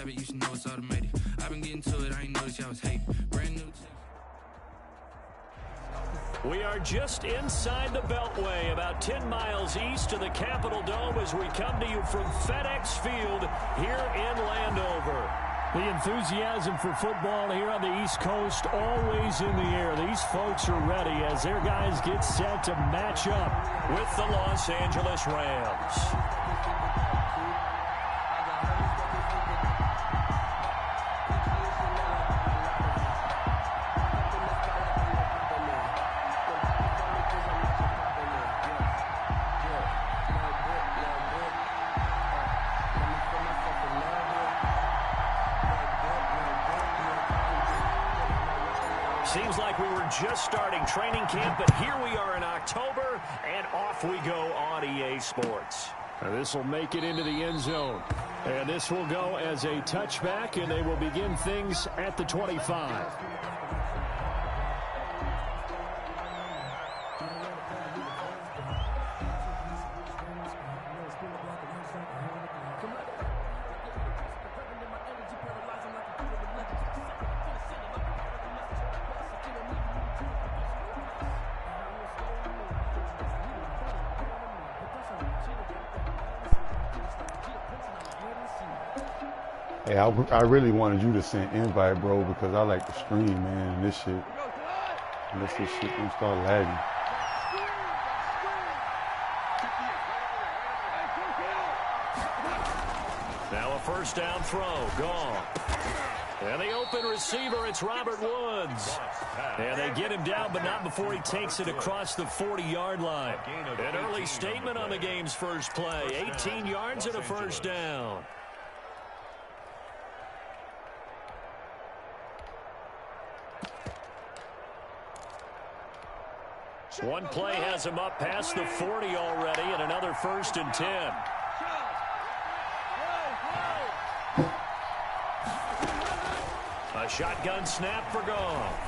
habit, you should know it's automated. I've been getting to it, I ain't noticed y'all was hating. Brand new. We are just inside the Beltway, about 10 miles east of the Capitol Dome as we come to you from FedEx Field here in Landover. The enthusiasm for football here on the East Coast always in the air. These folks are ready as their guys get set to match up with the Los Angeles Rams. Seems like we were just starting training camp, but here we are in October, and off we go on EA Sports. This will make it into the end zone. And this will go as a touchback, and they will begin things at the 25. Hey, I really wanted you to send invite, bro, because I like to stream, man, and this shit, unless this shit don't start lagging. Now a first down throw, gone. And the open receiver, it's Robert Woods. And they get him down, but not before he takes it across the 40-yard line. An early statement on the game's first play, 18 yards and a first down. One play has him up past the 40 already, and another 1st and 10. A shotgun snap for Goff.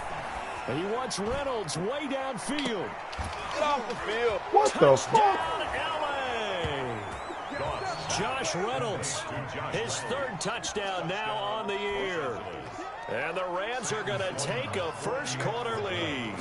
And he wants Reynolds way downfield. Get off the field. What the fuck? Touchdown, LA. Josh Reynolds, his 3rd touchdown now on the year. And the Rams are going to take a first-quarter lead.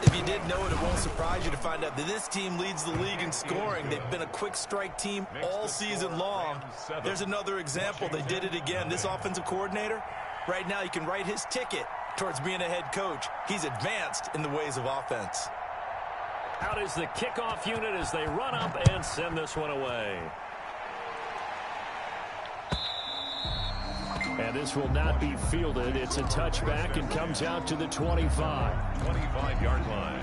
If you didn't know it, it won't surprise you to find out that this team leads the league in scoring. They've been a quick strike team all season long. There's another example. They did it again. This offensive coordinator, right now, you can write his ticket towards being a head coach. He's advanced in the ways of offense. Out is the kickoff unit as they run up and send this one away. And this will not be fielded. It's a touchback and comes out to the 25. 25-yard line.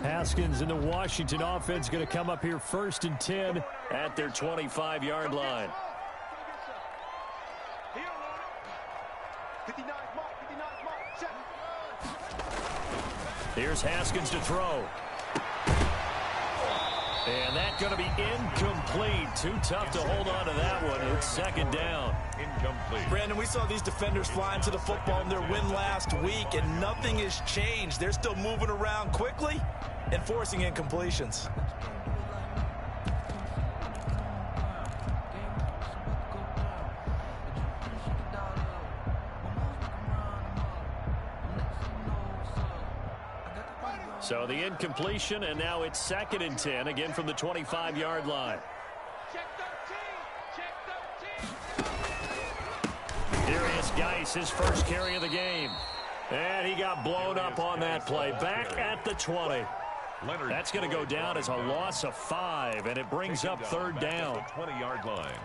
Haskins and the Washington offense going to come up here 1st and 10 at their 25-yard line. Here's Haskins to throw. And that's going to be incomplete. Too tough to hold on to that one. It's 2nd down. Incomplete. Brandon, we saw these defenders flying to the football in their win last week, and nothing has changed. They're still moving around quickly and forcing incompletions. So the incompletion, and now it's 2nd and 10, again from the 25-yard line. Darius Geis, his first carry of the game. And he got blown up on that play. Back at the 20. That's going to go down as a loss of 5, and it brings up 3rd down. 20-yard line.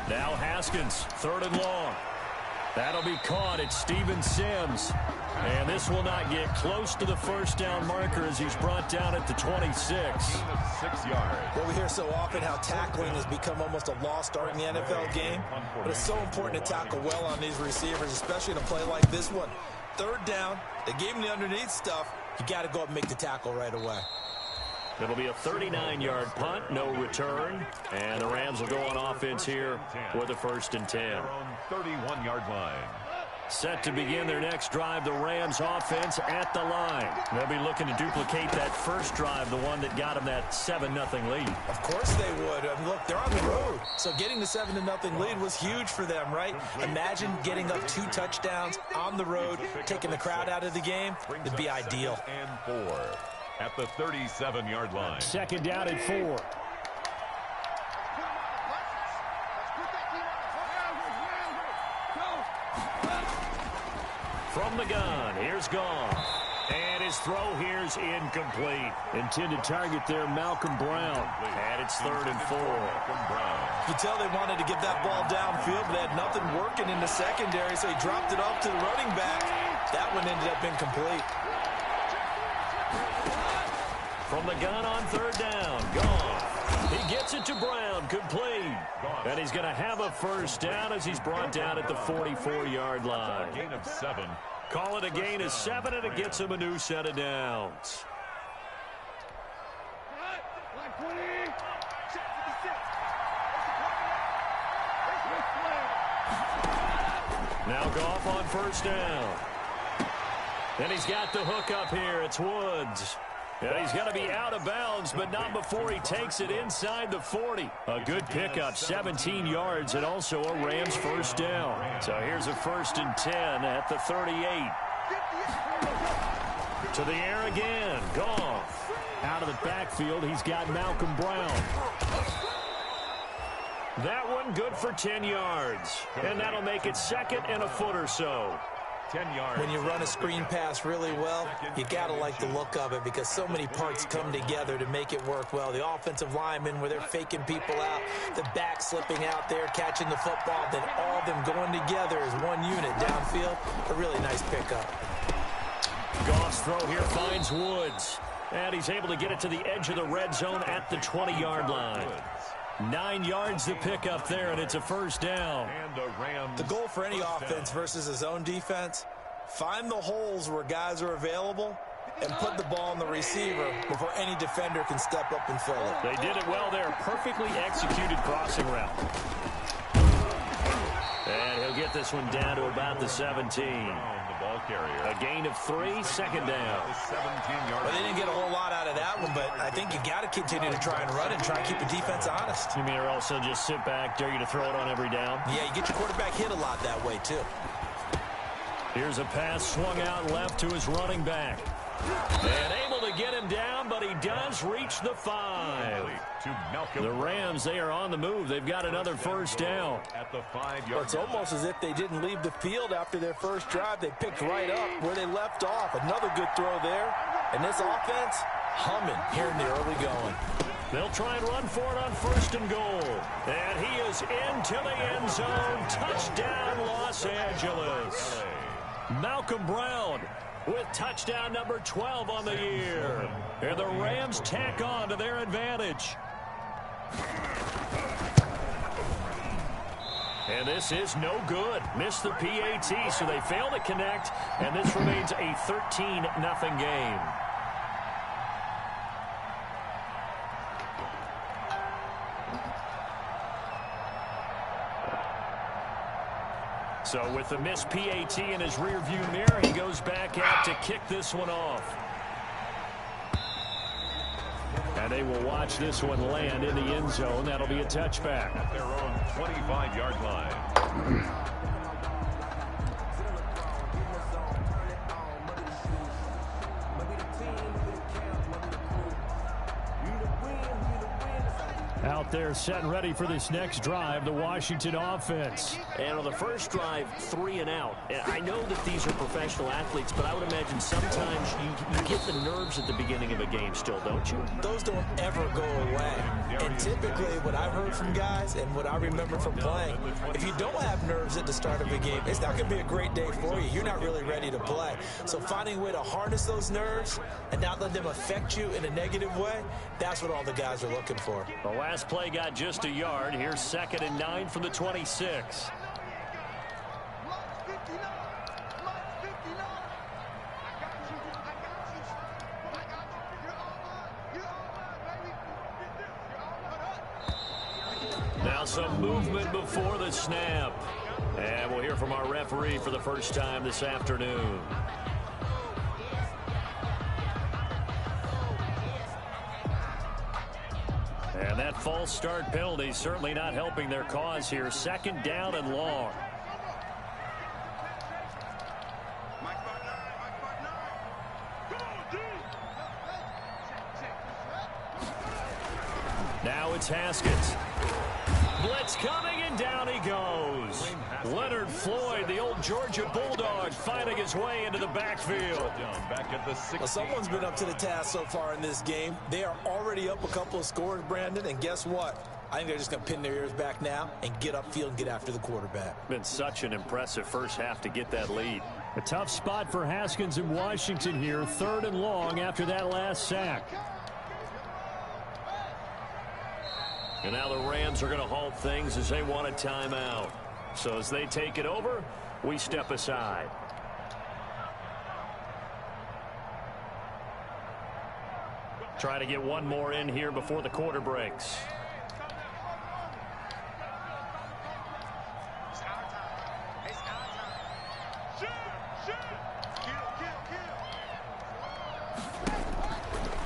Now Haskins, 3rd and long. That'll be caught. It's Steven Sims. And this will not get close to the first down marker as he's brought down at the 26. 6 yards. Well, we hear so often how tackling has become almost a lost art in the NFL game. But it's so important to tackle well on these receivers, especially in a play like this one. 3rd down. They gave him the underneath stuff. You got to go up and make the tackle right away. It'll be a 39-yard punt, no return. And the Rams will go on offense here with a 1st and 10. They're on 31-yard line. Set to begin their next drive, the Rams offense at the line. They'll be looking to duplicate that first drive, the one that got them that 7-0 lead. Of course they would. I mean, look, they're on the road. So getting the 7-0 lead was huge for them, right? Imagine getting up 2 touchdowns on the road, taking the crowd out of the game. It'd be ideal. And 4 at the 37-yard line. 2nd down and 4. From the gun, here's Goff. And his throw here's incomplete. Intended target there, Malcolm Brown. And it's 3rd and 4. You can tell they wanted to get that ball downfield, but they had nothing working in the secondary, so he dropped it off to the running back. That one ended up incomplete. From the gun on 3rd down, Goff. He gets it to Brown, complete. And he's going to have a 1st down as he's brought down at the 44-yard line. A gain of 7. Call it a gain of 7, and it gets him a new set of downs. Now Goff on 1st down. And he's got the hook up here. It's Woods. And he's going to be out of bounds, but not before he takes it inside the 40. A good pickup, 17 yards, and also a Rams 1st down. So here's a 1st and 10 at the 38. To the air again. Goff. Out of the backfield, he's got Malcolm Brown. That one good for 10 yards. And that'll make it 2nd and a foot or so. 10 yards. When you run a screen pass really well, you got to like the look of it because so many parts come together to make it work well. The offensive linemen where they're faking people out, the back slipping out there, catching the football, then all of them going together as one unit downfield. A really nice pickup. Goff's throw here finds Woods. And he's able to get it to the edge of the red zone at the 20-yard line. 9 yards to pick up there, and it's a 1st down. And the Rams. The goal for any offense versus his own defense, find the holes where guys are available and put the ball on the receiver before any defender can step up and fill it. They did it well there. Perfectly executed crossing route. And he'll get this one down to about the 17. The ball carrier. A gain of 3, 2nd down. 17-yard. Well, they didn't get a whole lot out of that one, but I think you got to continue to try and run and try and keep the defense honest. You mean or also just sit back, dare you to throw it on every down? Yeah, you get your quarterback hit a lot that way, too. Here's a pass swung out left to his running back. And able to get him down, but he does reach the 5. The Rams, they are on the move. They've got another 1st down. At the 5-yard line. It's almost as if they didn't leave the field after their first drive. They picked right up where they left off. Another good throw there. And this offense, humming here in the early going. They'll try and run for it on 1st and goal. And he is into the end zone. Touchdown, Los Angeles. Malcolm Brown with touchdown number 12 on the year. And the Rams tack on to their advantage. And this is no good. Missed the PAT, so they fail to connect. And this remains a 13-0 game. So with the missed PAT in his rearview mirror, he goes back out to kick this one off. And they will watch this one land in the end zone. That'll be a touchback. At their own 25-yard line. Out there set and ready for this next drive, the Washington offense. And on the first drive, 3 and out. And I know that these are professional athletes, but I would imagine sometimes you get the nerves at the beginning of a game still, don't you? Those don't ever go away. And typically what I've heard from guys and what I remember from playing, if you don't have nerves at the start of a game, it's not going to be a great day for you. You're not really ready to play. So finding a way to harness those nerves and not let them affect you in a negative way, that's what all the guys are looking for. The last play got just a yard. Here's 2nd and 9 from the 26. Now some movement before the snap. And we'll hear from our referee for the first time this afternoon. And that false start penalty certainly not helping their cause here. Second down and long. Now it's Haskins. Blitz coming, and down he goes. Leonard Floyd, the old Georgia Bulldog, finding his way into the backfield. Well, someone's been up to the task so far in this game. They are already up a couple of scores, Brandon, and guess what? I think they're just going to pin their ears back now and get upfield and get after the quarterback. Been such an impressive first half to get that lead. A tough spot for Haskins in Washington here. Third and long after that last sack. And now the Rams are going to halt things as they want a timeout. So as they take it over, we step aside. Try to get one more in here before the quarter breaks.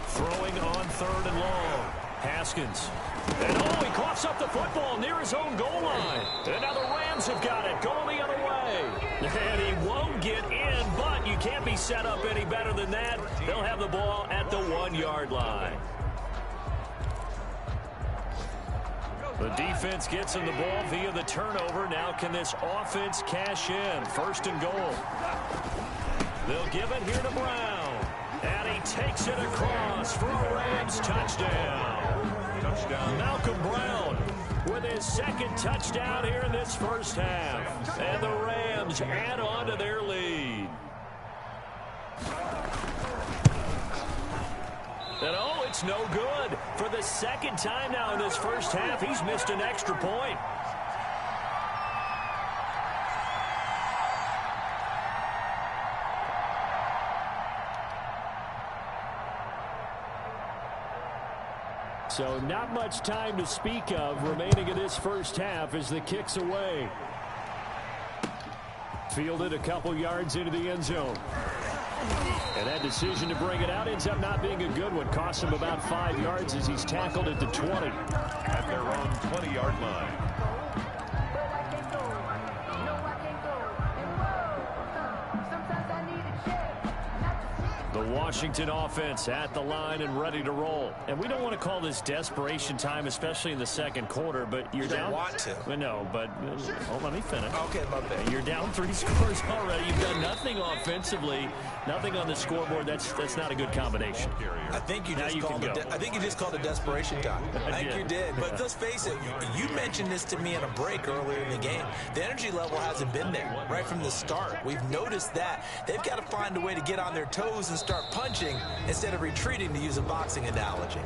Throwing on third and long. Haskins. And he coughs up the football near his own goal line. And now the Rams have got it going the other way. And he won't get in, but you can't be set up any better than that. They'll have the ball at the 1-yard line. The defense gets him the ball via the turnover. Now can this offense cash in? First and goal. They'll give it here to Brown. And he takes it across for a Rams touchdown. Malcolm Brown with his second touchdown here in this first half. And the Rams add on to their lead. And it's no good. For the second time now in this first half, he's missed an extra point. So not much time to speak of remaining in this first half as the kick's away. Fielded a couple yards into the end zone. And that decision to bring it out ends up not being a good one. Costs him about 5 yards as he's tackled at the 20. At their own 20-yard line. The Washington offense at the line and ready to roll. And we don't want to call this desperation time, especially in the second quarter, but you're down. Want to. No, but let me finish. Okay, my bad. You're down 3 scores already. You've done nothing offensively, nothing on the scoreboard. That's not a good combination. I think you just called it desperation time. I think you did. But let's face it, you mentioned this to me in a break earlier in the game. The energy level hasn't been there right from the start. We've noticed that. They've got to find a way to get on their toes and start punching instead of retreating, to use a boxing analogy.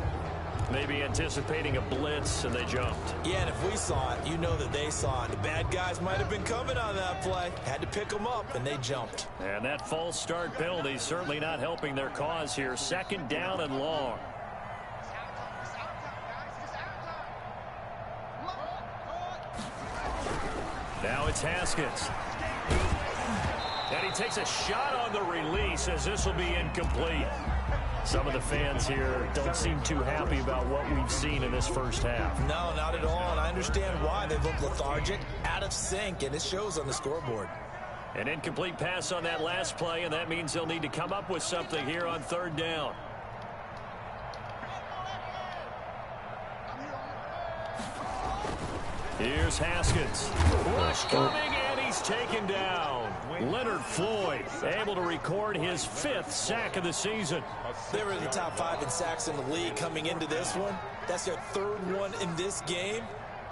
Maybe anticipating a blitz, and they jumped. Yeah, and if we saw it, you know that they saw it. The bad guys might have been coming on that play. Had to pick them up, and they jumped. And that false start penalty certainly not helping their cause here. Second down and long. Now it's Haskins. And he takes a shot on the release as this will be incomplete. Some of the fans here don't seem too happy about what we've seen in this first half. No, not at all, and I understand why. They look lethargic, out of sync, and it shows on the scoreboard. An incomplete pass on that last play, and that means they'll need to come up with something here on third down. Here's Haskins. Rush coming, and he's taken down. Leonard Floyd able to record his 5th sack of the season. They were in the top 5 in sacks in the league coming into this one. That's their 3rd one in this game.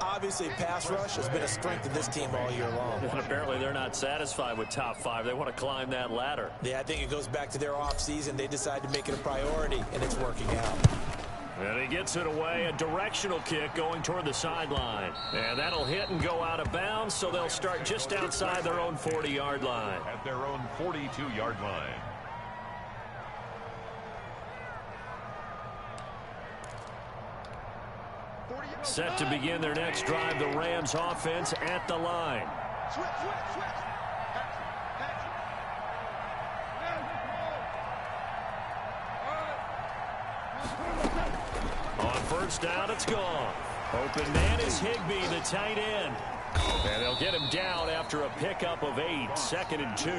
Obviously, pass rush has been a strength of this team all year long. And apparently they're not satisfied with top 5. They want to climb that ladder. Yeah, I think it goes back to their offseason. They decided to make it a priority, and it's working out. And he gets it away, a directional kick going toward the sideline. And that'll hit and go out of bounds, so they'll start just outside their own 40-yard line. At their own 42-yard line. Set to begin their next drive, the Rams offense at the line. On first down, it's gone. Open man is Higbee, the tight end. And they'll get him down after a pickup of 8, 2nd and 2.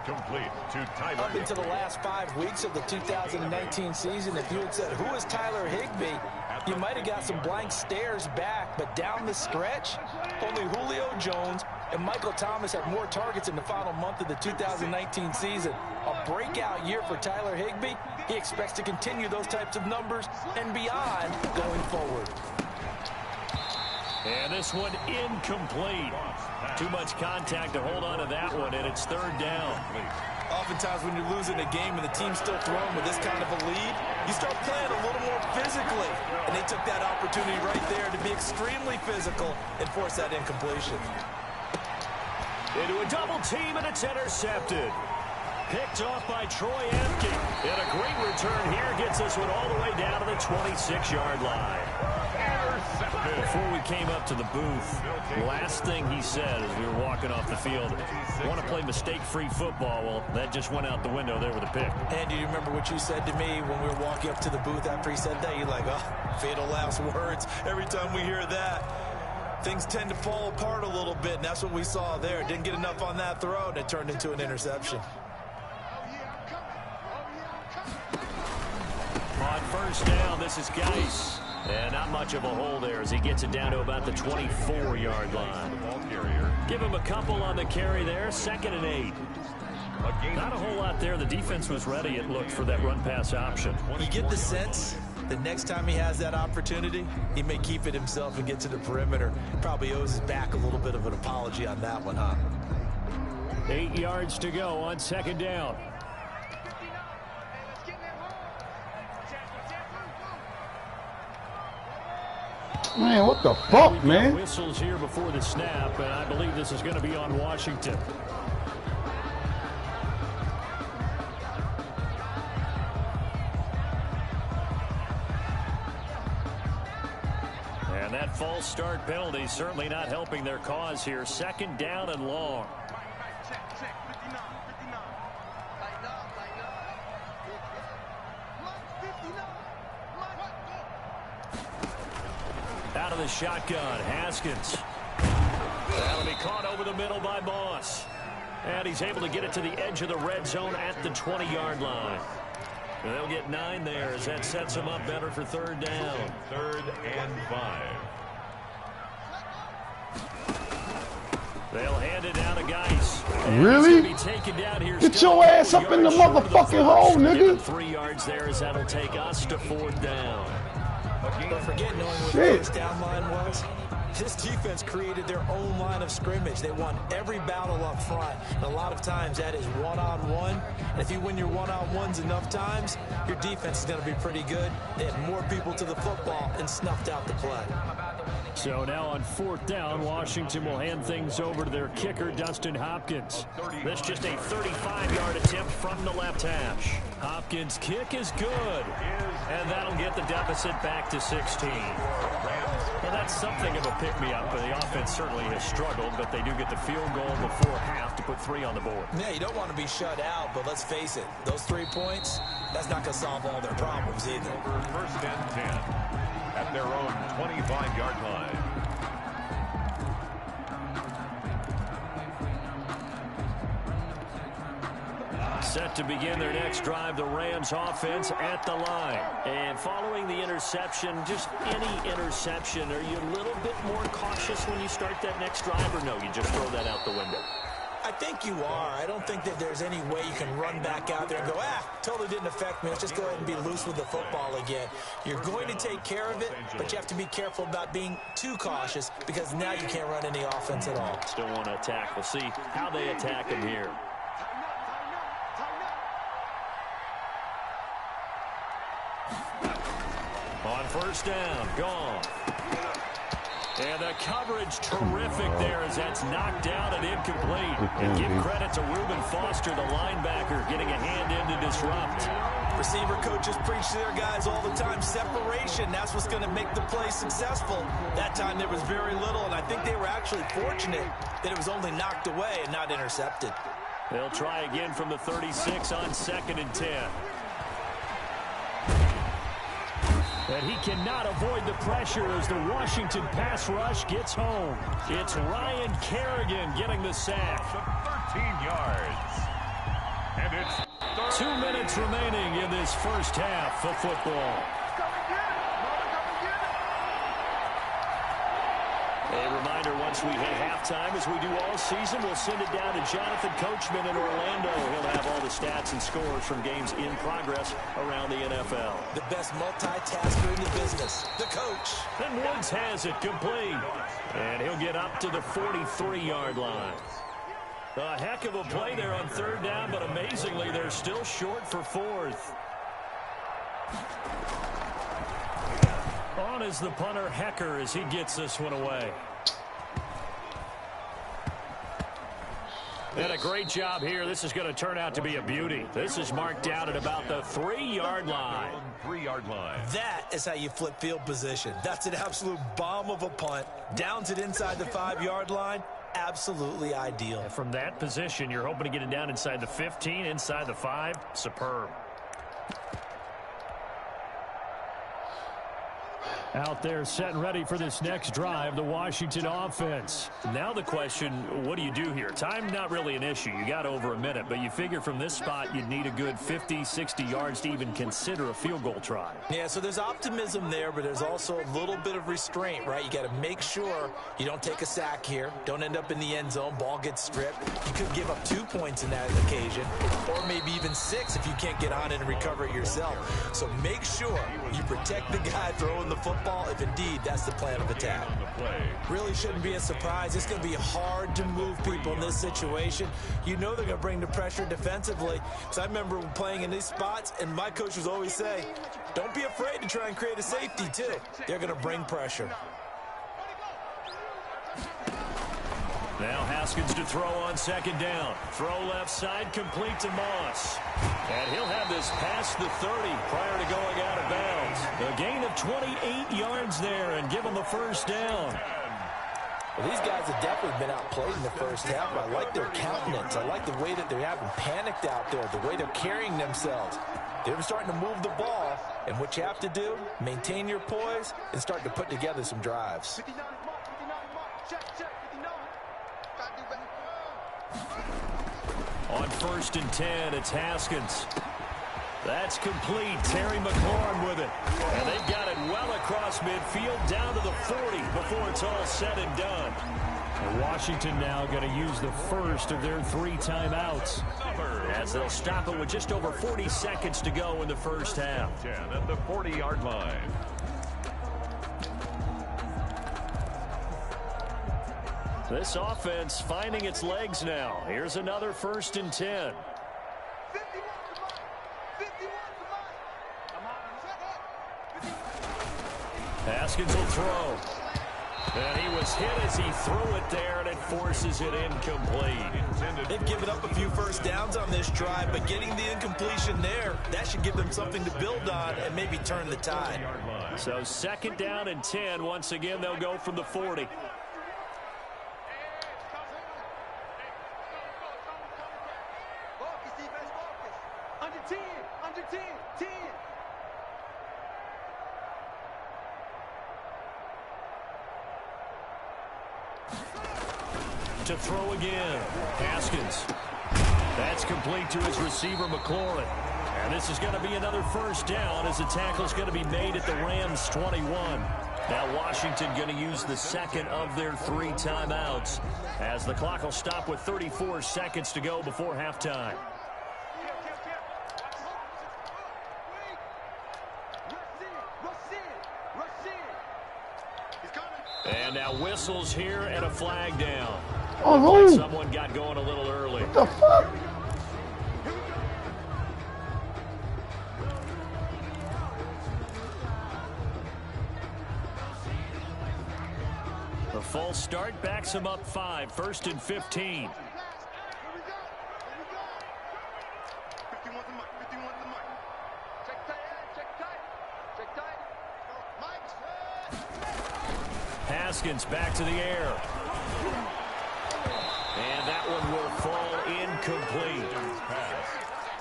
Complete to Tyler. Up into the last 5 weeks of the 2019 season, if you had said, who is Tyler Higbee, you might have got some blank stares back. But down the stretch, only Julio Jones and Michael Thomas had more targets in the final month of the 2019 season. A breakout year for Tyler Higbee. He expects to continue those types of numbers and beyond going forward. And this one incomplete. Too much contact to hold on to that one, and it's 3rd down. Oftentimes when you're losing a game and the team's still throwing with this kind of a lead, you start playing a little more physically. And they took that opportunity right there to be extremely physical and force that incompletion. Into a double team, and it's intercepted. Picked off by Troy Apke. And a great return here gets this one all the way down to the 26-yard line. Before we came up to the booth, last thing he said as we were walking off the field, want to play mistake-free football. Well, that just went out the window there with a pick. And do you remember what you said to me when we were walking up to the booth after he said that? You're like, oh, fatal last words. Every time we hear that, things tend to fall apart a little bit, and that's what we saw there. Didn't get enough on that throw, and it turned into an interception. On first down, this is Geis. And not much of a hole there as he gets it down to about the 24-yard line. Give him a couple on the carry there, 2nd and 8. Not a whole lot there. The defense was ready, it looked, for that run-pass option. You get the sense the next time he has that opportunity, he may keep it himself and get to the perimeter. Probably owes his back a little bit of an apology on that one, huh? 8 yards to go on 2nd down. Man, what the fuck, man? Whistles here before the snap, and I believe this is going to be on Washington. And that false start penalty certainly not helping their cause here. 2nd down and long. Out of the shotgun, Haskins. That'll be caught over the middle by Moss. And he's able to get it to the edge of the red zone at the 20-yard line. And they'll get 9 there as that sets them up better for 3rd down. 3rd and 5. They'll hand it down to Geis. Really? Get your ass up in the motherfucking hole, nigga. 3 yards there as that'll take us to 4th down. Don't forget, knowing what the first down line was, this defense created their own line of scrimmage. They won every battle up front. And a lot of times that is one-on-one. And if you win your one-on-ones enough times, your defense is going to be pretty good. They had more people to the football and snuffed out the play. So now on 4th down, Washington will hand things over to their kicker, Dustin Hopkins. This just a 35-yard attempt from the left hash. Hopkins' kick is good, and that'll get the deficit back to 16. Well, that's something of a pick-me-up, but the offense certainly has struggled, but they do get the field goal before half to put 3 on the board. Yeah, you don't want to be shut out, but let's face it, those 3 points, that's not going to solve all their problems either. 1st and 10 at their own 25-yard line. Set to begin their next drive, the Rams offense at the line. And following the interception, just any interception, are you a little bit more cautious when you start that next drive, or no, you just throw that out the window? I think you are. I don't think that there's any way you can run back out there and go, totally didn't affect me. Let's just go ahead and be loose with the football again. You're going to take care of it, but you have to be careful about being too cautious because now you can't run any offense at all. Still want to attack. We'll see how they attack him here. On first down, gone. And the coverage terrific there as that's knocked out and incomplete. And give credit to Reuben Foster, the linebacker, getting a hand in to disrupt. Receiver coaches preach to their guys all the time. Separation, that's what's going to make the play successful. That time there was very little, and I think they were actually fortunate that it was only knocked away and not intercepted. They'll try again from the 36 on 2nd and 10. But he cannot avoid the pressure as the Washington pass rush gets home. It's Ryan Kerrigan getting the sack. 13 yards. And it's 2 minutes remaining in this first half of football. A reminder, once we hit halftime, as we do all season, we'll send it down to Jonathan Coachman in Orlando. He'll have all the stats and scores from games in progress around the NFL. The best multitasker in the business, the coach. And Woods has it complete. And he'll get up to the 43-yard line. A heck of a play there on 3rd down, but amazingly, they're still short for 4th. On is the punter, Hecker, as he gets this one away. And a great job here. This is going to turn out to be a beauty. This is marked out at about the 3-yard line. 3-yard line. That is how you flip field position. That's an absolute bomb of a punt. Downs it inside the 5-yard line. Absolutely ideal. And from that position, you're hoping to get it down inside the 15, inside the 5. Superb. Out there set and ready for this next drive, the Washington offense. Now the question, what do you do here? Time not really an issue. You got over a minute, but you figure from this spot you'd need a good 50, 60 yards to even consider a field goal try. Yeah, so there's optimism there, but there's also a little bit of restraint, right? You got to make sure you don't take a sack here. Don't end up in the end zone. Ball gets stripped. You could give up 2 points in that occasion, or maybe even 6 if you can't get on it and recover it yourself. So make sure you protect the guy throwing the football if indeed that's the plan of attack. Really shouldn't be a surprise. It's going to be hard to move people in this situation. You know they're going to bring the pressure defensively. So I remember playing in these spots, and my coach was always say, don't be afraid to try and create a safety too. They're going to bring pressure. Now Haskins to throw on 2nd down. Throw left side, complete to Moss. And he'll have this past the 30 prior to going out of bounds. A gain of 28 yards there and give him the 1st down. Well, these guys have definitely been outplayed in the first half, but I like their countenance. I like the way that they're having panicked out there, the way they're carrying themselves. They're starting to move the ball, and what you have to do, maintain your poise and start to put together some drives. On 1st and 10, it's Haskins. That's complete. Terry McLaurin with it. And they've got it well across midfield down to the 40 before it's all said and done. And Washington now going to use the first of their 3 timeouts as they'll stop it with just over 40 seconds to go in the first half. 10 at the 40-yard line. This offense finding its legs now. Here's another 1st and 10. Haskins will throw. And he was hit as he threw it there, and it forces it incomplete. They've given up a few 1st downs on this drive, but getting the incompletion there, that should give them something to build on and maybe turn the tide. So 2nd down and 10. Once again, they'll go from the 40. To throw again. Haskins. That's complete to his receiver, McLaurin. And this is going to be another 1st down as the tackle's going to be made at the Rams' 21. Now Washington going to use the 2nd of their 3 timeouts as the clock will stop with 34 seconds to go before halftime. And now whistles here and a flag down. Oh, no. Someone got going a little early. What the fuck? false start backs him up 5, 1st and 15. Haskins back to the air. And that one will fall incomplete.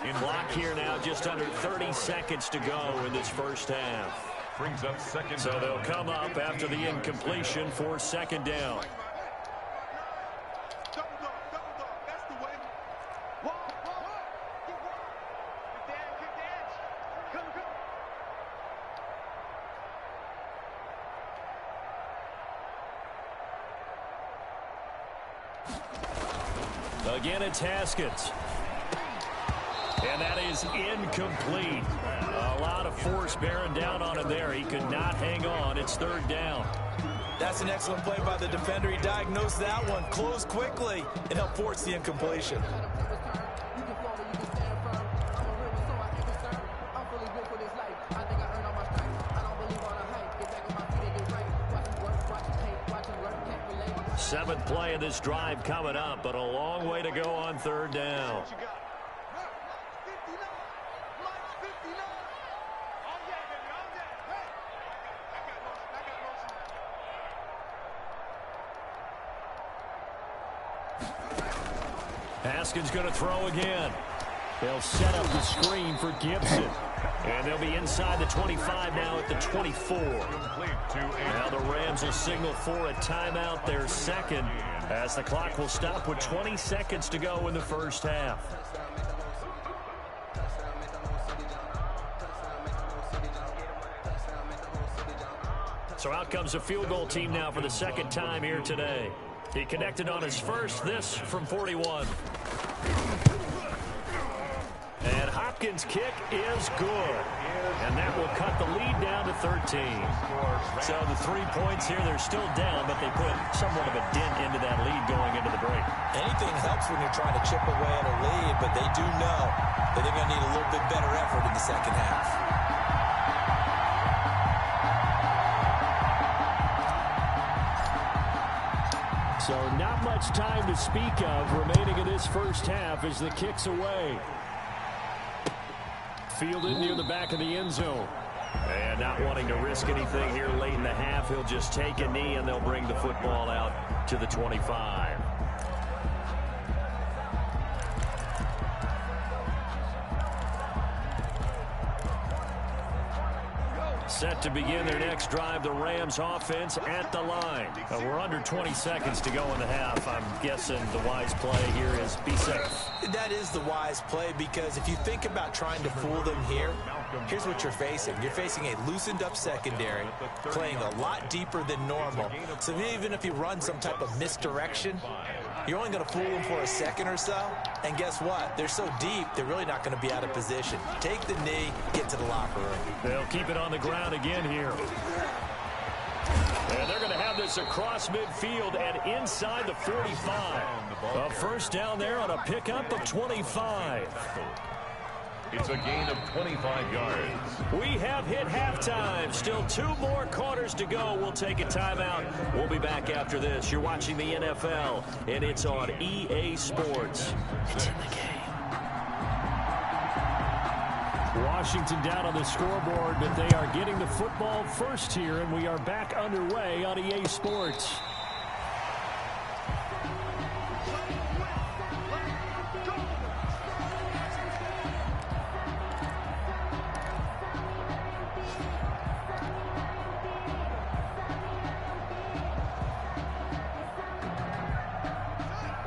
In block here now, just under 30 seconds to go in this first half. Brings up second. So they'll come up after the incompletion for second down. Again, it's Haskins. And that is incomplete. A lot of force bearing down on him there. He could not hang on. It's 3rd down. That's an excellent play by the defender. He diagnosed that one, closed quickly, and helped force the incompletion. Seventh play of this drive coming up, but a long way to go on 3rd down. Haskins going to throw again. They'll set up the screen for Gibson. And they'll be inside the 25 now at the 24. Now the Rams will signal for a timeout, their second, as the clock will stop with 20 seconds to go in the first half. So out comes a field goal team now for the second time here today. He connected on his first, this from 41. And Hopkins' kick is good. And that will cut the lead down to 13. So the 3 points here, they're still down, but they put somewhat of a dent into that lead going into the break. Anything helps when you're trying to chip away at a lead, but they do know that they're going to need a little bit better effort in the second half. So not much time to speak of remaining in this first half as the kick's away. Fielded near the back of the end zone. And not wanting to risk anything here late in the half, he'll just take a knee and they'll bring the football out to the 25. Set to begin their next drive, the Rams offense at the line. We're under 20 seconds to go in the half. I'm guessing the wise play here is be safe. That is the wise play, because if you think about trying to fool them here, here's what you're facing. You're facing a loosened up secondary, playing a lot deeper than normal. So even if you run some type of misdirection, you're only going to fool them for a second or so. And guess what? They're so deep, they're really not going to be out of position. Take the knee, get to the locker room. They'll keep it on the ground again here. And they're going to have this across midfield and inside the 45. A first down there on a pickup of 25. It's a gain of 25 yards. We have hit halftime. Still 2 more quarters to go. We'll take a timeout. We'll be back after this. You're watching the NFL, and it's on EA Sports. It's in the game. Washington down on the scoreboard, but they are getting the football first here, and we are back underway on EA Sports.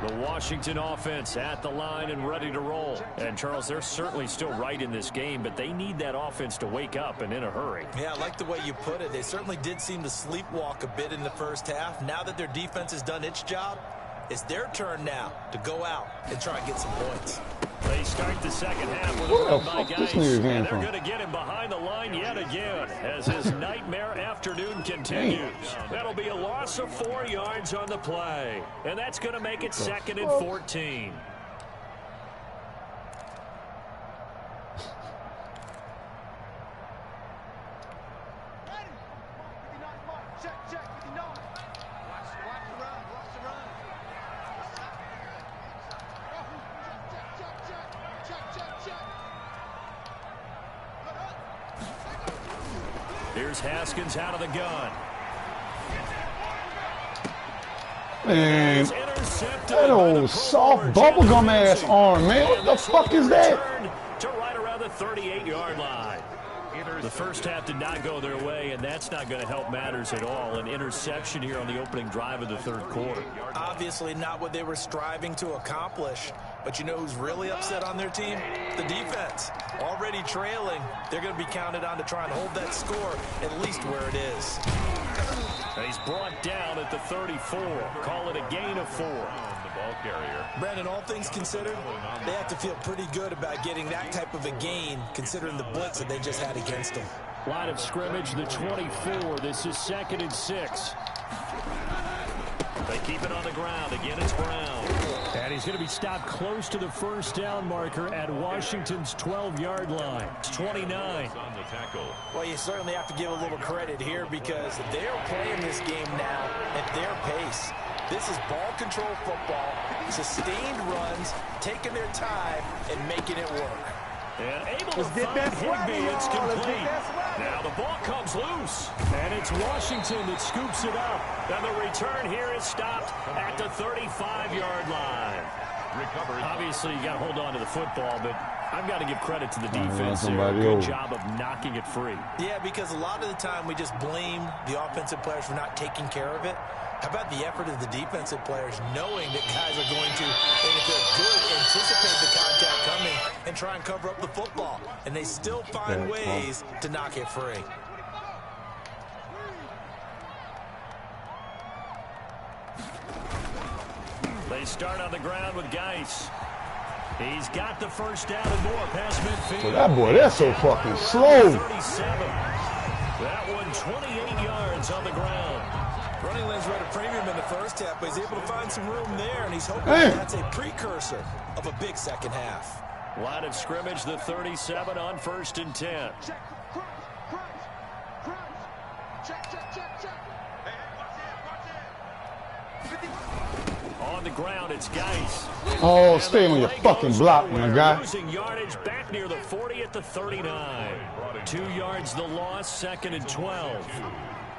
The Washington offense at the line and ready to roll. And, Charles, they're certainly still right in this game, but they need that offense to wake up and in a hurry. Yeah, I like the way you put it. They certainly did seem to sleepwalk a bit in the first half. Now that their defense has done its job, it's their turn now to go out and try and get some points. They start the second half with a run by Geis, and they're going to get him behind the line yet again as his nightmare afternoon continues. That'll be a loss of 4 yards on the play, and that's going to make it 2nd and 14. Here's Haskins out of the gun. Man, that old soft bubblegum ass arm, man. What the fuck is that? To right around the 38-yard line. The first half did not go their way, and that's not going to help matters at all. An interception here on the opening drive of the third quarter. Obviously not what they were striving to accomplish. But you know who's really upset on their team? The defense. Already trailing. They're going to be counted on to try and hold that score at least where it is. And he's brought down at the 34. Call it a gain of 4. The ball carrier. Brandon, all things considered, they have to feel pretty good about getting that type of a gain considering the blitz that they just had against them. Line of scrimmage, the 24. This is 2nd and 6. They keep it on the ground. Again, it's Brown. And he's going to be stopped close to the first down marker at Washington's 12-yard line. It's 29. On the tackle. Well, you certainly have to give a little credit here because they're playing this game now at their pace. This is ball control football, sustained runs, taking their time, and making it work. And able to find Higbee. It's complete. Now the ball comes loose. And it's Washington that scoops it up. And the return here is stopped at the 35-yard line. Recovered. Obviously, you got to hold on to the football, but I've got to give credit to the defense there. Good job of knocking it free. Yeah, because a lot of the time we just blame the offensive players for not taking care of it. How about the effort of the defensive players knowing that guys are going to, and if they're good, anticipate the contact coming and try and cover up the football. And they still find ways to knock it free. They start on the ground with Geis. He's got the first down and more past midfield. Well, that boy, that's so fucking slow. 37. That one 28 yards on the ground. Running lanes were at a premium in the first half, but he's able to find some room there, and he's hoping that's a precursor of a big second half. Line of scrimmage, the 37 on 1st and 10. On the ground, it's Geis. Oh, stay on your fucking block, my guy. Losing yardage back near the 40 at the 39. 2 yards the loss, 2nd and 12.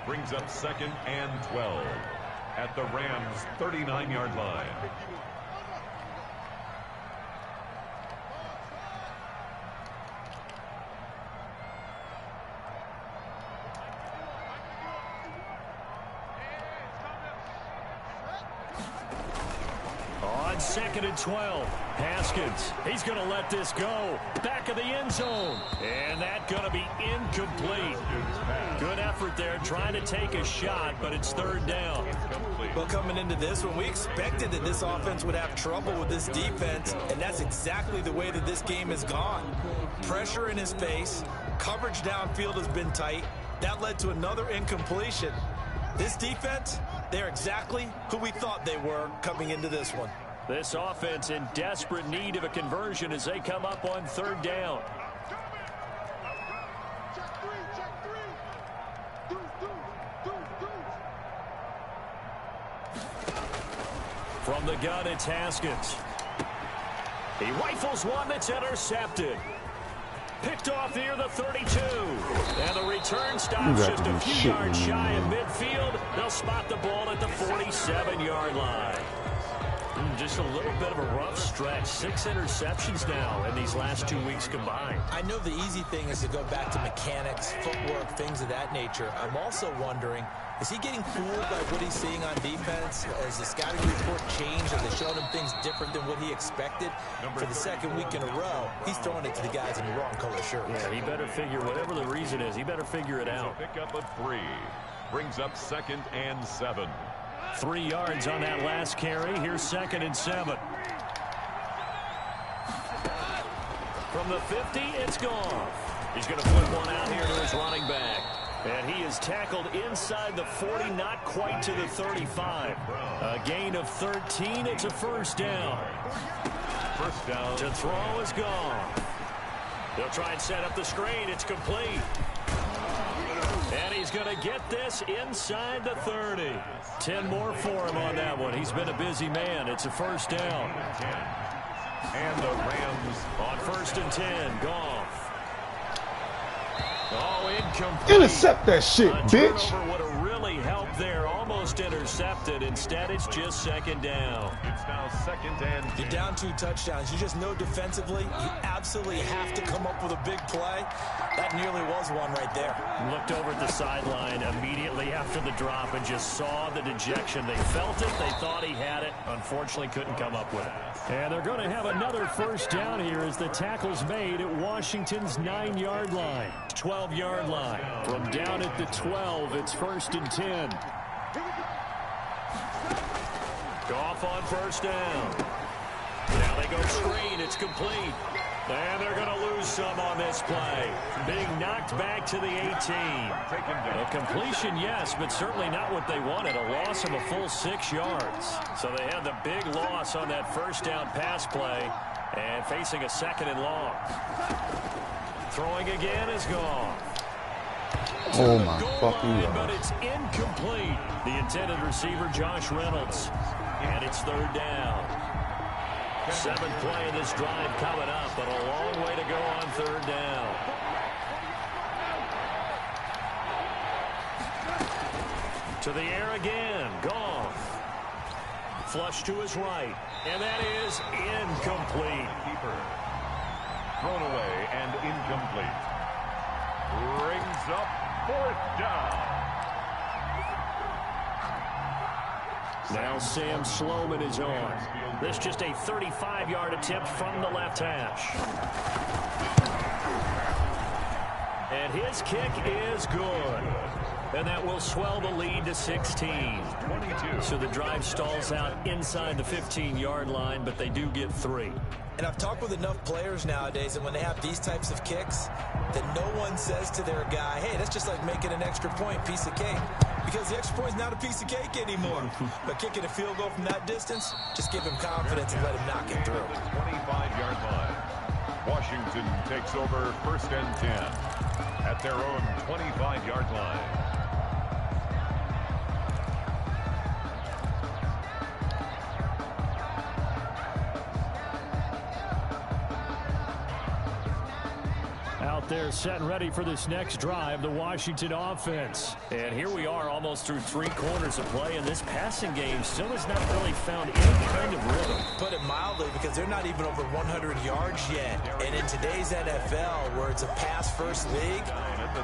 Brings up 2nd and 12 at the Rams' 39-yard line. On 2nd and 12, Haskins, he's going to let this go. Back of the end zone. And that's going to be incomplete. Good effort there, trying to take a shot, but it's 3rd down. Well, coming into this one, we expected that this offense would have trouble with this defense, and that's exactly the way that this game has gone. Pressure in his face, coverage downfield has been tight. That led to another incompletion. This defense, they're exactly who we thought they were coming into this one. This offense in desperate need of a conversion as they come up on 3rd down. From the gun, it's Haskins. He rifles one that's intercepted. Picked off near the 32. And the return stops just a few yards shy of midfield. They'll spot the ball at the 47-yard line. Just a little bit of a rough stretch. 6 interceptions now in these last 2 weeks combined. I know the easy thing is to go back to mechanics, footwork, things of that nature. I'm also wondering, is he getting fooled by what he's seeing on defense? Has the scouting report changed? Have they shown him things different than what he expected? For the 2nd week in a row, he's throwing it to the guys in the wrong color shirts. Yeah, he better figure, whatever the reason is, he better figure it out. Pick up a 3. Brings up 2nd and 7. 3 yards on that last carry. Here's 2nd and 7. From the 50, it's gone. He's going to put one out here to his running back. And he is tackled inside the 40, not quite to the 35. A gain of 13. It's a 1st down. 1st down. To throw is gone. They'll try and set up the screen. It's complete. And he's going to get this inside the 30. 10 more for him on that one. He's been a busy man. It's a 1st down. And the Rams on 1st and 10. Goff. Oh, incomplete. Intercept that shit, bitch. Turnover would have really helped there. Almost intercepted. Instead, it's just second down. It's now 2nd and 10. You're down 2 touchdowns. You just know defensively, you absolutely have to come up with a big play. That nearly was one right there. Looked over at the sideline immediately after the drop and just saw the dejection. They felt it. They thought he had it. Unfortunately, couldn't come up with it. And they're going to have another first down here as the tackle's made at Washington's 9-yard line. 12-yard line. From down at the 12, it's 1st and 10. Goff on first down. Now they go screen. It's complete. And they're going to lose some on this play. Being knocked back to the 18. A completion, yes, but certainly not what they wanted. A loss of a full 6 yards. So they had the big loss on that first down pass play and facing a 2nd and long. Throwing again is gone. Oh, my fucking God. But it's incomplete. The intended receiver, Josh Reynolds. And it's 3rd down. 7th play of this drive coming up, but a long way to go on 3rd down. To the air again. Goff. Flush to his right. And that is incomplete. Keeper. Thrown away and incomplete. Brings up 4th down. Now Sam Sloman is on. This just a 35-yard attempt from the left hash. And his kick is good. And that will swell the lead to 16. 22. So the drive stalls out inside the 15-yard line, but they do get 3. And I've talked with enough players nowadays, and when they have these types of kicks, that no one says to their guy, hey, that's just like making an extra point, piece of cake. Because the extra point is not a piece of cake anymore. But kicking a field goal from that distance, just give him confidence and let him knock it through. 25-yard line. Washington takes over 1st and 10 at their own 25-yard line. They're set and ready for this next drive, the Washington offense. And here we are almost through 3 quarters of play, and this passing game still has not really found any kind of rhythm. Put it mildly, because they're not even over 100 yards yet. And in today's NFL, where it's a pass-first league,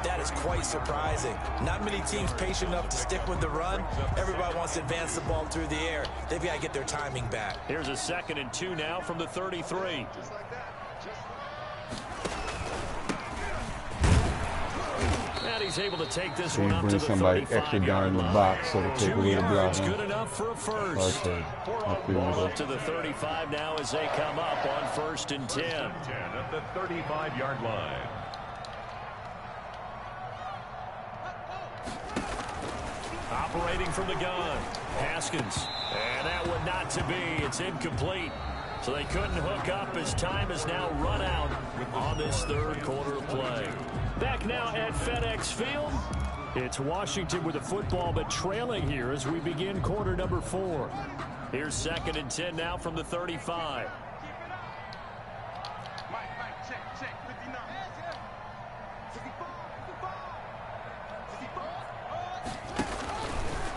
that is quite surprising. Not many teams patient enough to stick with the run. Everybody wants to advance the ball through the air. They've got to get their timing back. Here's a 2nd and 2 now from the 33. And he's able to take this one up to the 35-yard line. Box so to take 2 away the yards, block. good enough for a first. Ball up to the 35 now as they come up on 1st and 10. 10 at the 35-yard line. Operating from the gun, Haskins. And that one not to be. It's incomplete. So they couldn't hook up as time is now run out on this 3rd quarter of play. Back now at FedEx Field. It's Washington with the football, but trailing here as we begin quarter number 4. Here's 2nd and 10 now from the 35.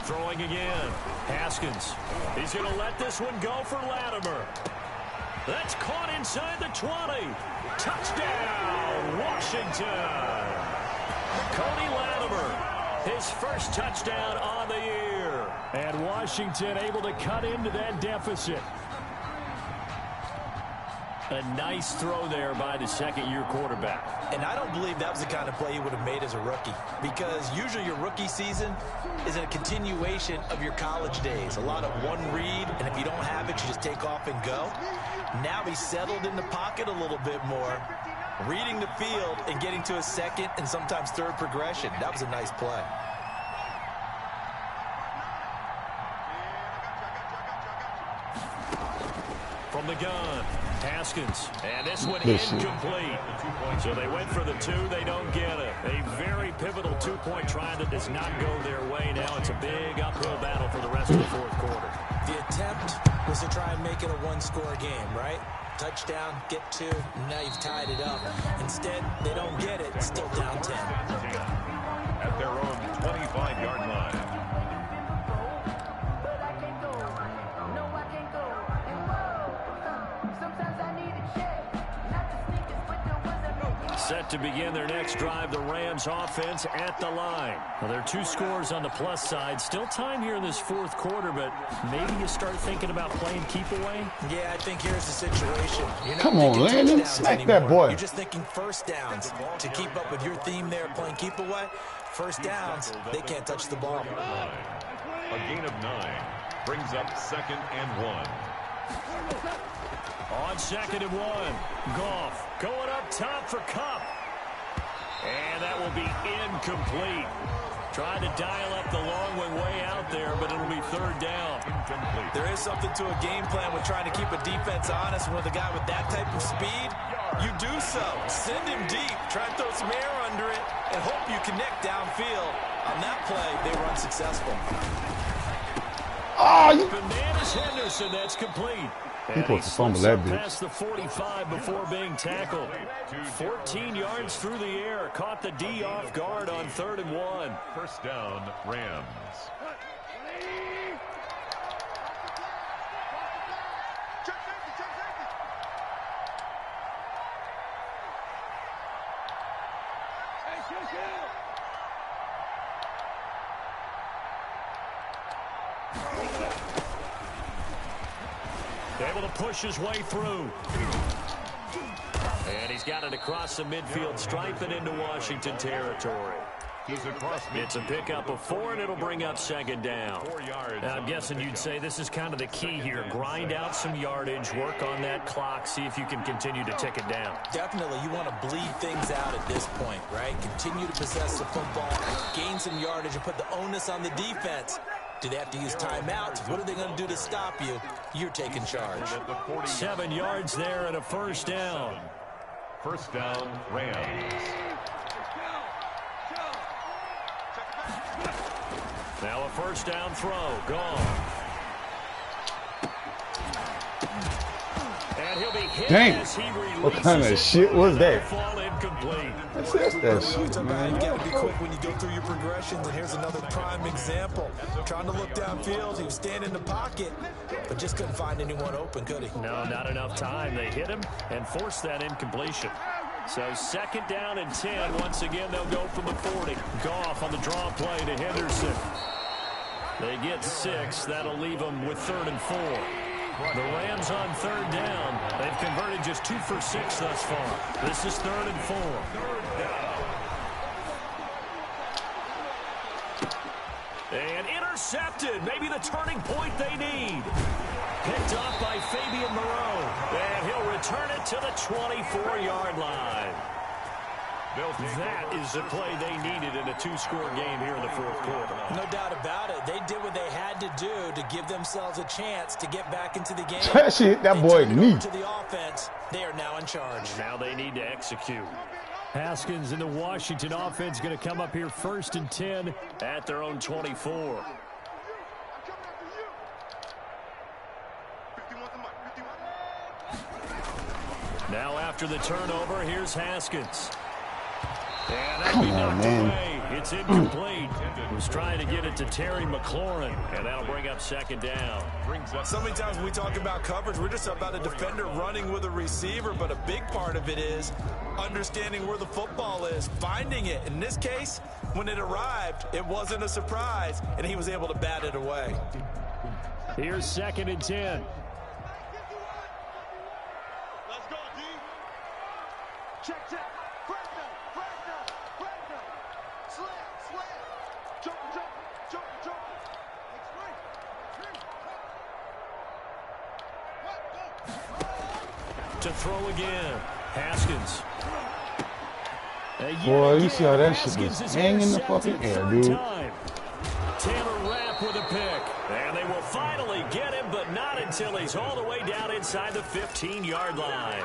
Throwing again. Haskins. He's going to let this one go for Latimer. That's caught inside the 20. Touchdown, Washington. Cody Latimer, his first touchdown on the year. And Washington able to cut into that deficit. A nice throw there by the 2nd-year quarterback. And I don't believe that was the kind of play he would have made as a rookie. Because usually your rookie season is a continuation of your college days. A lot of one read, and if you don't have it, you just take off and go. Now he's settled in the pocket a little bit more, reading the field and getting to a 2nd and sometimes 3rd progression. That was a nice play. From the gun, Haskins. And this one incomplete. So they went for the 2. They don't get it. A very pivotal 2-point try that does not go their way. Now it's a big uphill battle for the rest of the 4th quarter. The attempt was to try and make it a one-score game, right? Touchdown, get 2, and now you've tied it up. Instead, they don't get it, still down 10. At their own 25-yard line. Set to begin their next drive, the Rams offense at the line. Well, there are 2 scores on the plus side. Still time here in this fourth quarter, but maybe you start thinking about playing keep away? Yeah, I think here's the situation. You're not Come on, Landon. Smack that boy. You're just thinking first downs. To keep up with your theme there, playing keep away, first downs, they can't touch the ball. A gain of 9 brings up 2nd and 1. On 2nd and 1, Goff going up top for Kupp. And that will be incomplete. Trying to dial up the long one way out there, but it'll be 3rd down. Incomplete. There is something to a game plan with trying to keep a defense honest. And with a guy with that type of speed, you do so. Send him deep. Try and throw some air under it and hope you connect downfield. On that play, they were unsuccessful. Oh, you... Bananas Henderson, that's complete. He supposed to fumble that bitch. Past the 45 before being tackled. 14 yards through the air. Caught the D off guard on 3rd and 1. First down, Rams. Able to push his way through. And he's got it across the midfield stripe and into Washington territory. He's across midfield. It's a pickup of 4, and it'll bring up 2nd down. 4 yards. Now, I'm guessing you'd say this is kind of the key here. Grind out some yardage, work on that clock, see if you can continue to tick it down. Definitely, you want to bleed things out at this point, right? Continue to possess the football, gain some yardage, and put the onus on the defense. Do they have to use timeouts? What are they going to do to stop you? You're taking charge. 7 yards there and a 1st down. First down, Rams. Now a 1st down throw. Gone. And he'll be hit. Dang. As he What kind of shit was that? Fall incomplete. That's that shit, man. You got to be quick when you go through your progressions, and here's another prime example. Trying to look downfield, he was standing in the pocket, but just couldn't find anyone open, could he? No, not enough time. They hit him and forced that incompletion. So 2nd down and 10. Once again, they'll go from the 40. Goff on the draw play to Henderson. They get 6. That'll leave them with 3rd and 4. The Rams on 3rd down. They've converted just 2 for 6 thus far. This is 3rd and 4. And intercepted. Maybe the turning point they need. Picked off by Fabian Moreau. And he'll return it to the 24-yard line. That is the play they needed in a 2-score game here in the 4th quarter. No doubt about it. They did what they had to do to give themselves a chance to get back into the game. That shit, that boy knee. To the offense, they are now in charge. Now they need to execute. Haskins and the Washington offense going to come up here 1st and 10 at their own 24. Now after the turnover, here's Haskins. And that'll be knocked away. It's incomplete. Was trying to get it to Terry McLaurin, and that'll bring up 2nd down. So many times when we talk about coverage, we're just about a defender running with a receiver, but a big part of it is understanding where the football is, finding it. In this case, when it arrived, it wasn't a surprise, and he was able to bat it away. Here's 2nd and 10. Let's go, D. Check, check. To throw again. Haskins. Boy, you see how that shit is hanging in the fucking air, dude. Taylor Rapp back with a pick. And they will finally get him, but not until he's all the way down inside the 15-yard line.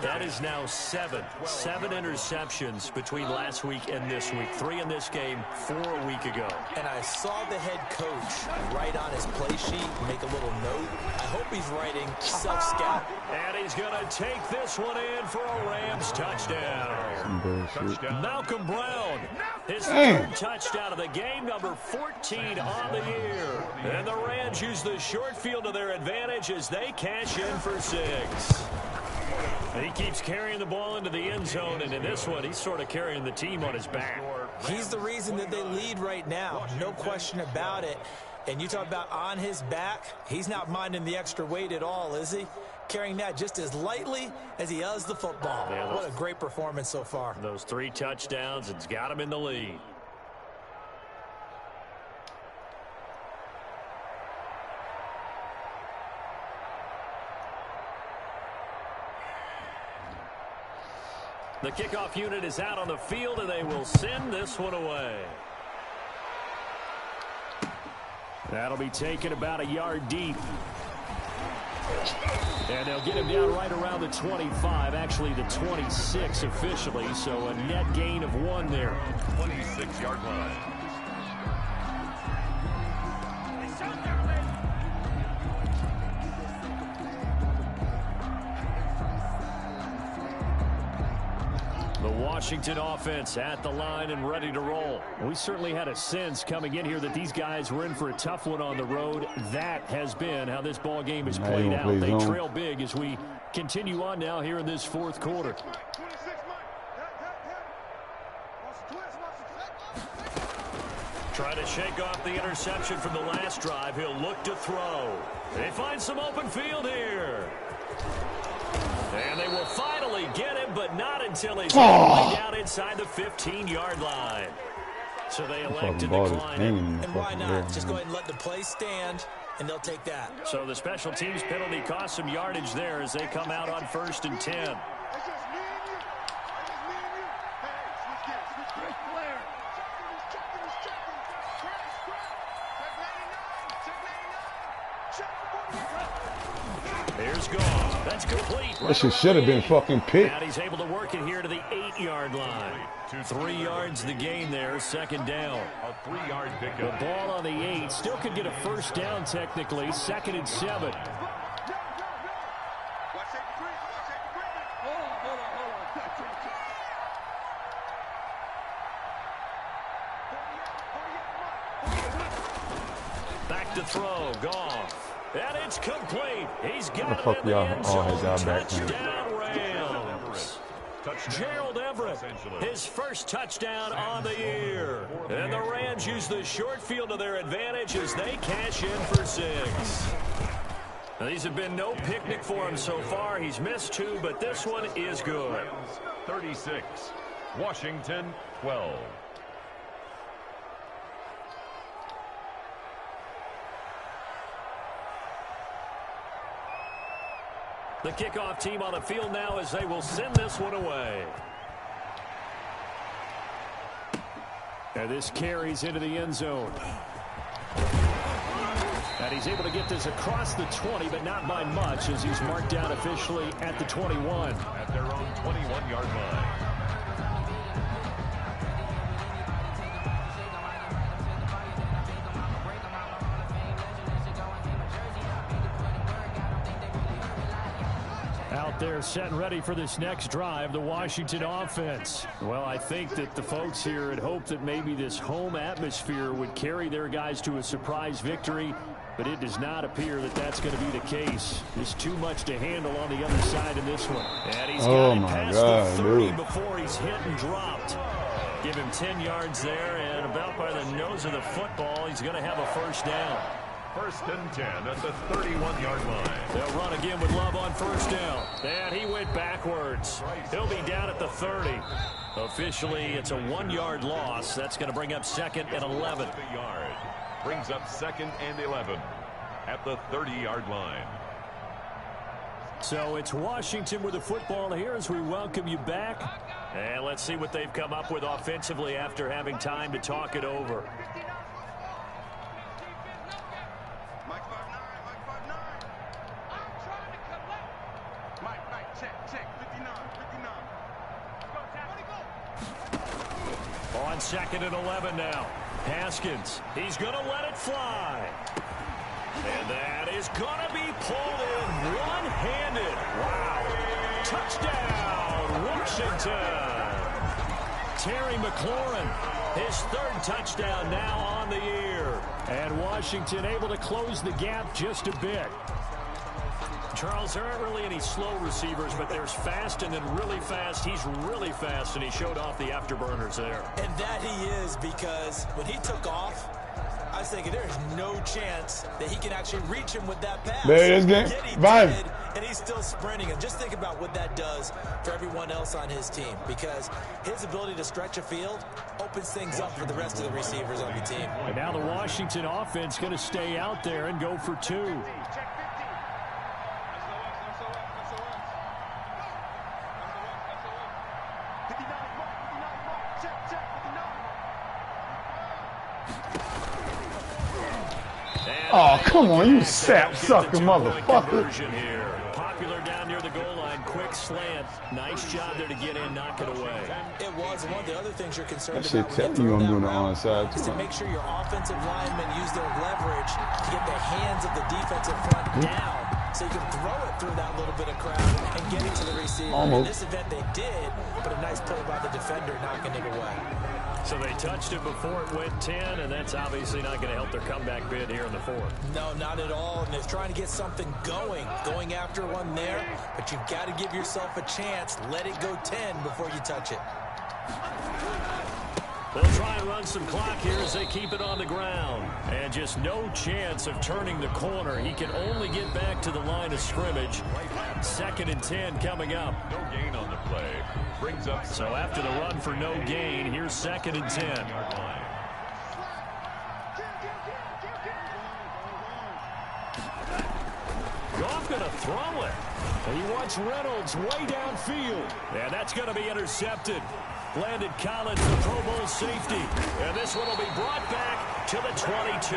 That is now seven interceptions between last week and this week. 3 in this game, 4 a week ago. And I saw the head coach write on his play sheet, make a little note. I hope he's writing self-scout. And he's going to take this one in for a Rams touchdown. Malcolm Brown, his third touchdown of the game, number 14 on the year. And the Rams use the short field to their advantage as they cash in for 6. He keeps carrying the ball into the end zone, and in this one, he's sort of carrying the team on his back. He's the reason that they lead right now, no question about it. And you talk about on his back, he's not minding the extra weight at all, is he? Carrying that just as lightly as he does the football. Yeah, what a great performance so far. Those 3 touchdowns, it's got him in the lead. The kickoff unit is out on the field, and they will send this one away. That'll be taken about a yard deep. And they'll get him down right around the 25, actually the 26 officially, so a net gain of 1 there. 26-yard line. The Washington offense at the line and ready to roll. We certainly had a sense coming in here that these guys were in for a tough one on the road. That has been how this ball game has played out. They trail big as we continue on now here in this 4th quarter. Trying to shake off the interception from the last drive. He'll look to throw. They find some open field here. And they will finally get him, but not until he's all the way down inside the 15-yard line. So they elect to decline it. And why not? Just go ahead and let the play stand, and they'll take that. So the special teams penalty cost some yardage there as they come out on 1st and 10. Here's Goff. That's complete. That shit should have been fucking picked. And he's able to work it here to the 8-yard line. 3 yards the gain there, 2nd down. A 3-yard pickup. The ball on the 8 still could get a 1st down technically. 2nd and 7. Back to throw, Goff. And it's complete. He's got it in the end zone. Touchdown Rams. Gerald Everett, his first touchdown on the year. And the Rams use the short field to their advantage as they cash in for 6. Now, these have been no picnic for him so far. He's missed 2, but this one is good. 36, Washington 12. The kickoff team on the field now as they will send this one away. And this carries into the end zone. And he's able to get this across the 20, but not by much as he's marked down officially at the 21. At their own 21-yard line. Out there set and ready for this next drive, the Washington offense. Well, I think that the folks here had hoped that maybe this home atmosphere would carry their guys to a surprise victory, but it does not appear that that's going to be the case. There's too much to handle on the other side in this one. And he's got it past the 30 before he's hit and dropped. Give him 10 yards there, and about by the nose of the football, he's going to have a 1st down. 1st and 10 at the 31-yard line. They'll run again with Love on 1st down. And he went backwards. He'll be down at the 30. Officially, it's a 1-yard loss. That's going to bring up 2nd and 11. Yard. Brings up 2nd and 11 at the 30-yard line. So it's Washington with the football here as we welcome you back. And let's see what they've come up with offensively after having time to talk it over. On 2nd and 11 now. Haskins, he's going to let it fly. And that is going to be pulled in one-handed. Wow. Touchdown, Washington. Terry McLaurin, his 3rd touchdown now on the year. And Washington able to close the gap just a bit. Charles, there aren't really any slow receivers, but there's fast and then really fast. He's really fast, and he showed off the afterburners there. And that he is, because when he took off, I was thinking there's no chance that he can actually reach him with that pass. There it is, game. Yet he did, and he's still sprinting. And just think about what that does for everyone else on his team, because his ability to stretch a field opens things up for the rest of the receivers on the team. And now the Washington offense going to stay out there and go for 2. Oh, come on, you sap-sucker motherfucker. Popular down near the goal line, quick slant. Nice job there to get in, knock it away. It was. One of the other things you're concerned That about shit telling you I'm doing the onside is too. to make sure your offensive linemen use their leverage to get the hands of the defensive front down so you can throw it through that little bit of crowd and get it to the receiver. Almost. In this event, they did, but a nice play by the defender knocking it away. So they touched it before it went 10, and that's obviously not going to help their comeback bid here in the 4th. No, not at all. And they're trying to get something going after one there. But you've got to give yourself a chance. Let it go 10 before you touch it. They'll try and run some clock here as they keep it on the ground. And just no chance of turning the corner. He can only get back to the line of scrimmage. 2nd and 10 coming up. No gain on the play. Brings up. So after the run for no gain, here's 2nd and 10. Goff going to throw it. And he wants Reynolds way downfield. And that's going to be intercepted. Landon Collins, the Pro Bowl safety. And this one will be brought back to the 22.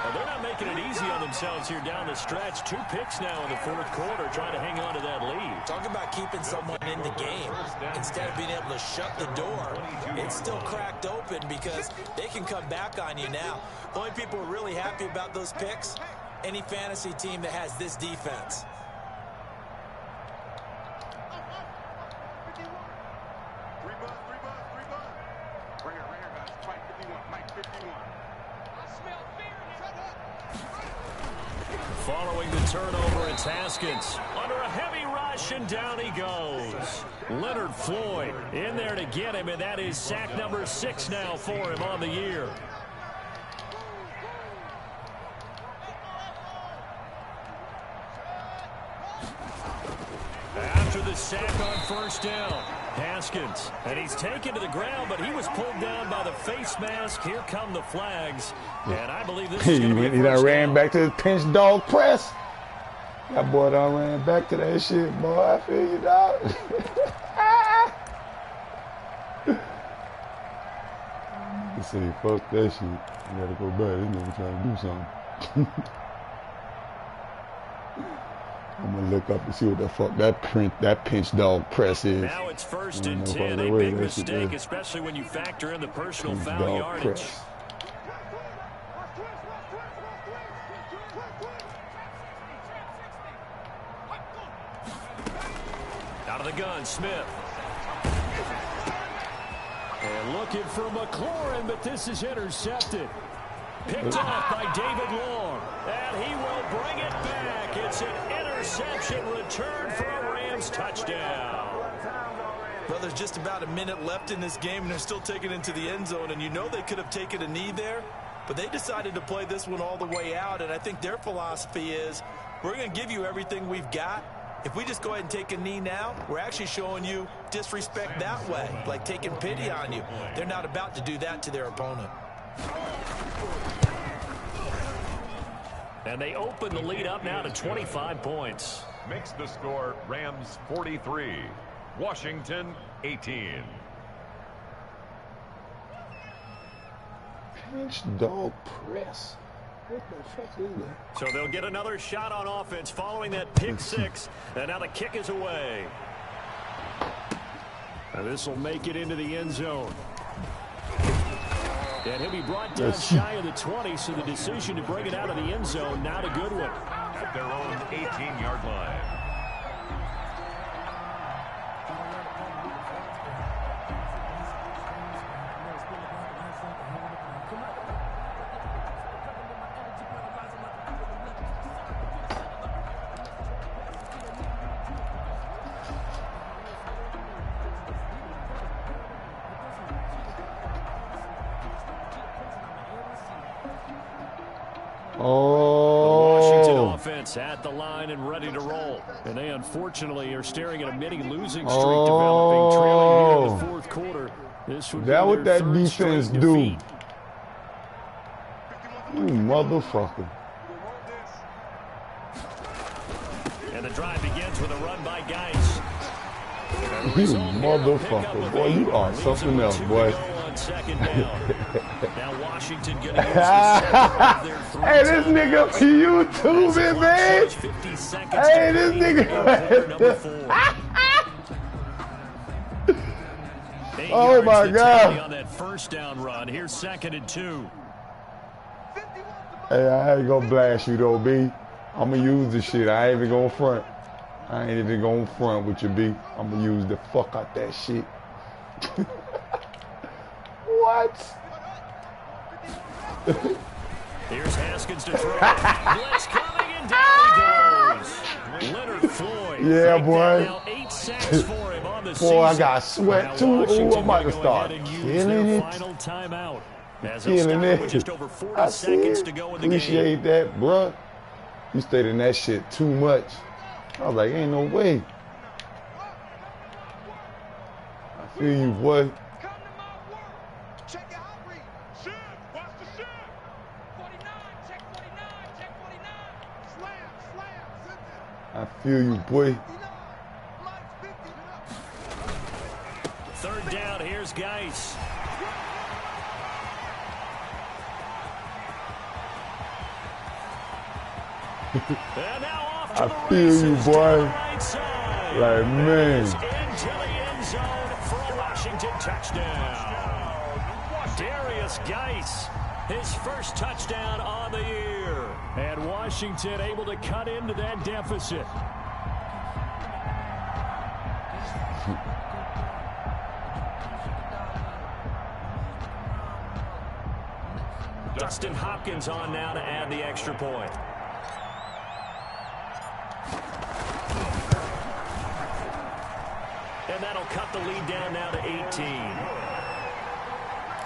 Well, they're not making it easy on themselves here down the stretch. 2 picks now in the 4th quarter, trying to hang on to that lead. Talk about keeping someone in the game. Instead of being able to shut the door, it's still cracked open because they can come back on you now. The only people who are really happy about those picks, any fantasy team that has this defense. Following the turnover, it's Haskins under a heavy rush, and down he goes. Leonard Floyd in there to get him, and that is sack number 6 now for him on the year. After the sack on 1st down, Haskins, and he's taken to the ground, but he was pulled down by the face mask. Here come the flags, and I believe this is going to be He done ran back to the pinch dog press. That boy done ran back to that shit, boy. I feel you, dog. He said, fuck that shit. I gotta go back. This nigga trying to do something. I'm gonna look up and see what the fuck that pinch dog press is. Now it's 1st and 10. A big mistake, especially when you factor in the personal foul yardage. Press. Out of the gun, Smith. And looking for McLaurin, but this is intercepted. Picked off by David Long. And he will bring it back. It's an interception return for a Rams touchdown. Well, there's just about a minute left in this game, and they're still taking it into the end zone. And you know they could have taken a knee there, but they decided to play this one all the way out. And I think their philosophy is, we're going to give you everything we've got. If we just go ahead and take a knee now, we're actually showing you disrespect that way, like taking pity on you. They're not about to do that to their opponent. And they open the lead up now to 25 points. Makes the score Rams 43, Washington 18. Pinch dog press. What the fuck is that? So they'll get another shot on offense following that pick 6. And now the kick is away. This will make it into the end zone. And he'll be brought down shy of the 20, so the decision to bring it out of the end zone, not a good one. At their own 18-yard line. At the line and ready to roll. And they unfortunately are staring at a mini losing streak developing, trailing here in the fourth quarter. This would that be what their that third defense straight do? defeat. You motherfucker. And the drive begins with a run by Geis. You motherfucker. Boy, you are something else, boy. Second down. Now Washington going to use the of their three. Hey, this nigga YouTubing, man. Hey, this nigga. Oh my God. On that first down run. Here's 2nd and 2. Hey, I ain't gonna blast you though, B. I'm gonna use this shit. I ain't even gonna front. I ain't even gonna front with you, B. I'm gonna use the fuck out that shit. What? Here's Haskins to throw. Blitz coming and down he goes. Leonard Floyd. Yeah, boy. Now 8 sacks for him on the Boy, I season. got sweat too. Ooh, I'm about to start killing it. Final timeout. As Killing it. with just over 40 I see seconds it. to go in the Appreciate game. that, bruh. You stayed in that shit too much. I was like, ain't no way. I feel you, boy. I feel you, boy. 3rd down, here's Geis. And now off to I feel you, boy. Like, man. Into the end zone for a Washington touchdown. Darius Geis, his first touchdown on the year. And Washington able to cut into that deficit. Dustin Hopkins on now to add the extra point. And that'll cut the lead down now to 18.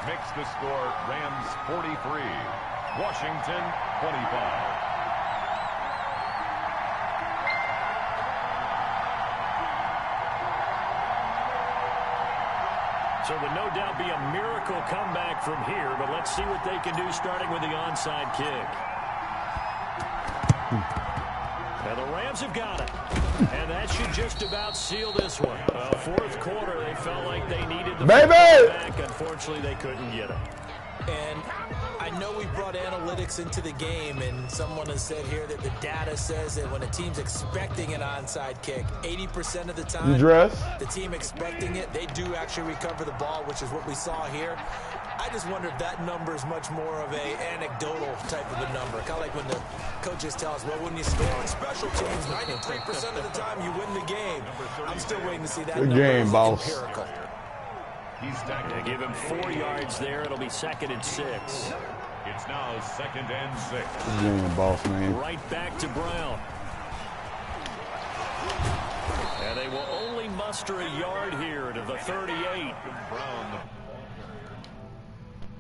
Makes the score Rams 43, Washington 25. So would no doubt be a miracle comeback from here, but let's see what they can do starting with the onside kick. And the Rams have got it. And that should just about seal this one. Fourth quarter, they felt like they needed the back. Unfortunately, they couldn't get it. And I know we brought analytics into the game, and someone has said here that the data says that when a team's expecting an onside kick, 80% of the time, the team expecting it, they do actually recover the ball, which is what we saw here. I just wonder if that number is much more of a anecdotal type of a number. Kind of like when the coaches tell us, well, when you score on special teams, 93% of the time you win the game. I'm still waiting to see that number. Good game, boss. Empirical. They give him 4 yards there. It'll be 2nd and 6. It's now 2nd and 6. Good game, boss, man. Right back to Brown. And they will only muster a yard here to the 38.